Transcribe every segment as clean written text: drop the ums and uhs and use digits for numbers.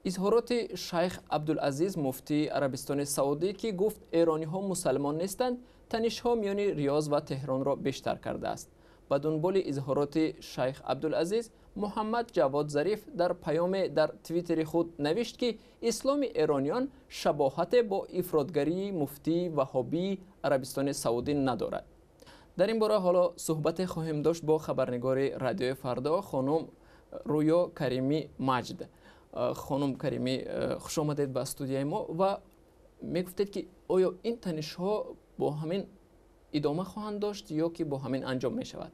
اظهارات شیخ عبدالعزیز مفتی عربستان سعودی که گفت ایرانی ها مسلمان نیستند تنش ها میان ریاض و تهران را بیشتر کرده است. به دنبال اظهارات شیخ عبدالعزیز، محمد جواد ظریف در پیام در توییتر خود نوشت که اسلام ایرانیان شباهت با افراطگری مفتی وهابی عربستان سعودی ندارد. در این باره حالا صحبت خواهیم داشت با خبرنگار رادیو فردا خانم رویا کریمی مجد. خانم کریمی، خوش آمدید به استودیوی ما و میگفتید که آیا این تنش ها با همین ادامه خواهند داشت یا که با همین انجام می شود؟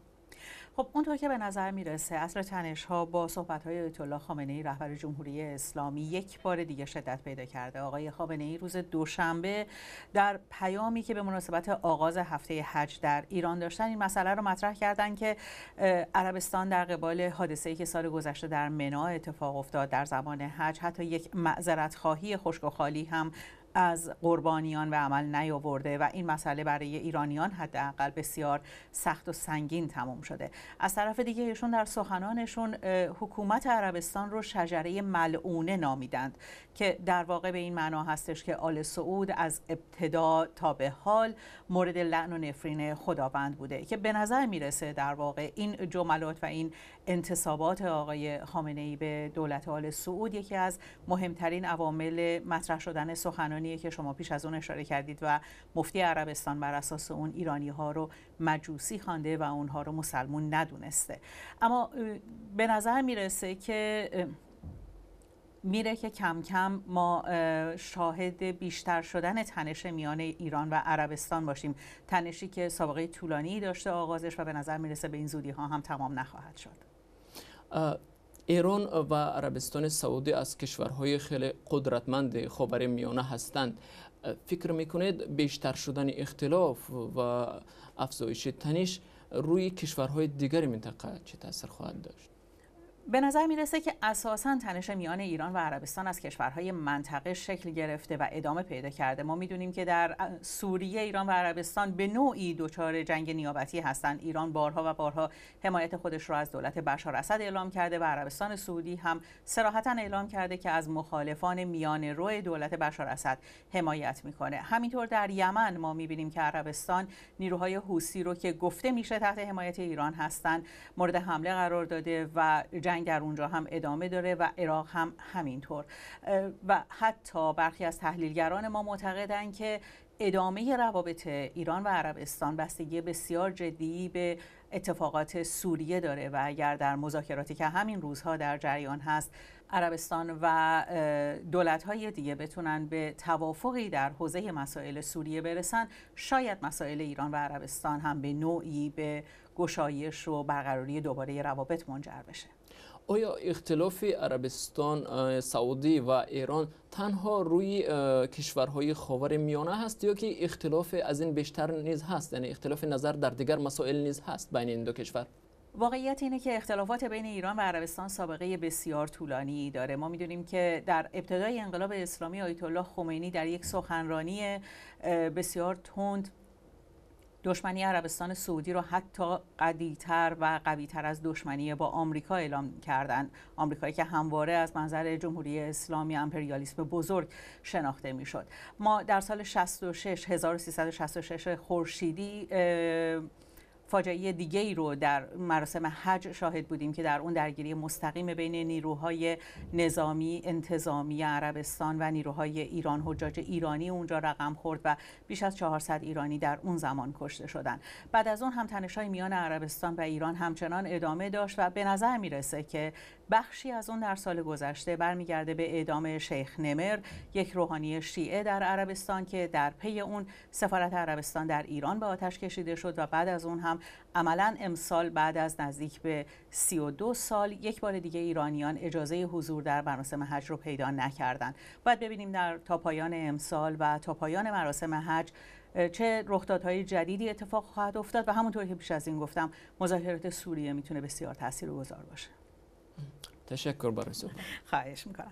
خب اونطور که به نظر میرسه اصل تنش ها با صحبت های آیت الله خامنه ای رهبر جمهوری اسلامی یک بار دیگه شدت پیدا کرده. آقای خامنه ای روز دوشنبه در پیامی که به مناسبت آغاز هفته حج در ایران داشتن این مسئله رو مطرح کردن که عربستان در قبال حادثه‌ای که سال گذشته در منی اتفاق افتاد در زمان حج حتی یک معذرت خواهی خشک و خالی هم از قربانیان به عمل نیاورده و این مسئله برای ایرانیان حداقل بسیار سخت و سنگین تمام شده. از طرف دیگه ایشون در سخنانشون حکومت عربستان رو شجره ملعونه نامیدند که در واقع به این معنا هستش که آل سعود از ابتدا تا به حال مورد لعن و نفرین خداوند بوده که به نظر میرسه در واقع این جملات و این انتسابات آقای خامنه ای به دولت آل سعود یکی از مهمترین عوامل مطرح شدن سخنان که شما پیش از اون اشاره کردید و مفتی عربستان بر اساس اون ایرانی ها رو مجوسی خوانده و اونها رو مسلمون ندونسته. اما به نظر میرسه که کم کم ما شاهد بیشتر شدن تنش میان ایران و عربستان باشیم، تنشی که سابقه طولانی داشته آغازش و به نظر میرسه به این زودی ها هم تمام نخواهد شد. ایران و عربستان سعودی از کشورهای خیلی قدرتمند خاورمیانه هستند. فکر میکنید بیشتر شدن اختلاف و افزایش تنش روی کشورهای دیگر منطقه چه تاثیر خواهد داشت؟ به نظر میرسه که اساساً تنش میان ایران و عربستان از کشورهای منطقه شکل گرفته و ادامه پیدا کرده. ما میدونیم که در سوریه ایران و عربستان به نوعی دچار جنگ نیابتی هستند. ایران بارها و بارها حمایت خودش را از دولت بشار اسد اعلام کرده و عربستان سعودی هم صراحتاً اعلام کرده که از مخالفان میان رو دولت بشار اسد حمایت میکنه. همینطور در یمن ما میبینیم که عربستان نیروهای حوثی رو که گفته میشه تحت حمایت ایران هستند مورد حمله قرار داده و جنگ در اونجا هم ادامه داره و عراق هم همینطور. و حتی برخی از تحلیلگران ما معتقدند که ادامه روابط ایران و عربستان بستگی بسیار جدی به اتفاقات سوریه داره و اگر در مذاکراتی که همین روزها در جریان هست عربستان و دولت‌های دیگه بتونن به توافقی در حوزه مسائل سوریه برسن، شاید مسائل ایران و عربستان هم به نوعی به گشایش و برقراری دوباره روابط منجر بشه. آیا اختلاف عربستان سعودی و ایران تنها روی کشورهای خاورمیانه هست یا که اختلاف از این بیشتر نیز هست، یعنی اختلاف نظر در دیگر مسائل نیز هست بین این دو کشور؟ واقعیت اینه که اختلافات بین ایران و عربستان سابقه بسیار طولانی داره. ما میدونیم که در ابتدای انقلاب اسلامی آیت الله خمینی در یک سخنرانی بسیار تند دشمنی عربستان سعودی رو حتی قدی‌تر و قوی‌تر از دشمنی با آمریکا اعلام کردند. آمریکایی که همواره از منظر جمهوری اسلامی امپریالیسم بزرگ شناخته میشد. ما در سال 1366 خورشیدی فاجعه دیگه‌ای رو در مراسم حج شاهد بودیم که در اون درگیری مستقیم بین نیروهای نظامی انتظامی عربستان و نیروهای ایران حجاج ایرانی اونجا رقم خورد و بیش از 400 ایرانی در اون زمان کشته شدند. بعد از اون هم تنش‌های میان عربستان و ایران همچنان ادامه داشت و به نظر میرسه که بخشی از اون در سال گذشته برمیگرده به اعدام شیخ نمر، یک روحانی شیعه در عربستان که در پی اون سفارت عربستان در ایران به آتش کشیده شد و بعد از اون هم عملاً امسال بعد از نزدیک به 32 سال یک بار دیگه ایرانیان اجازه حضور در مراسم حج رو پیدا نکردند. باید ببینیم در تا پایان امسال و تا پایان مراسم حج چه رخدادهای جدیدی اتفاق خواهد افتاد و همونطور که پیش از این گفتم مذاکرات سوریه میتونه بسیار تاثیرگذار باشه. تشکر برای صحبت. خواهش میکنم.